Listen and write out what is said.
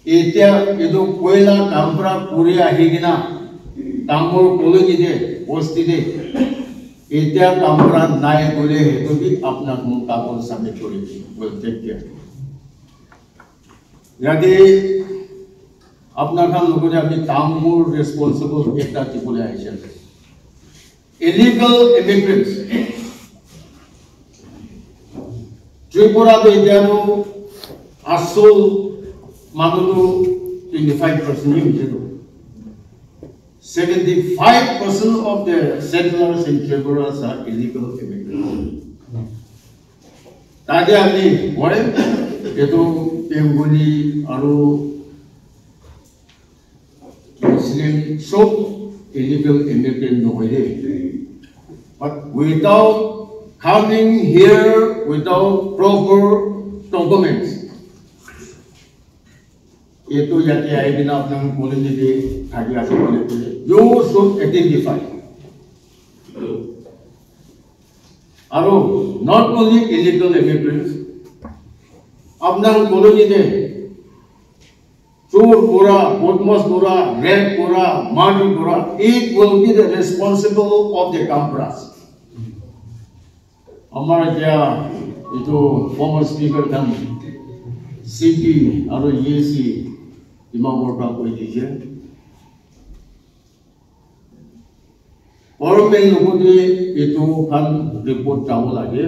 এতিয়া এটো কয়লা কামৰা কৰি আহি কিনা কামৰ কলনি দে বস্তি দে এতিয়া কামৰা নাই বলে হেতু কি আপোনাক মোক কাগজ সাবমিট কৰি বলতে কি যদি আপনাৰ কাম লগতে আপনি কামবোৰ রেসপন্সিবল একটা দিবলে আইছেন ইলিগাল ইমিগ্রেন্টস ত্রিপুরা দেয়ানো আসল মানুষ 25% হিসেবে 75% of the settlers in Tripura are illegal immigrants. তাই আপনি বলেন এতো বেঙ্গলি আরো Muslim sub illegal immigrant no way. But without coming here without proper documents, itu yang saya ingin apnang boleh jadi hari asal boleh. You should identify. Aro not only illegal immigrants, apnang boleh jadi चोर पूरा बदमाश पूरा rape पूरा murder पूरा it will be the responsible of the campras हमारा क्या ये तो former speaker था CP और ये सी इमाम वर्का कोई दीजिए और मैं लोगों ने ये तो खान रिपोर्ट चावल आगे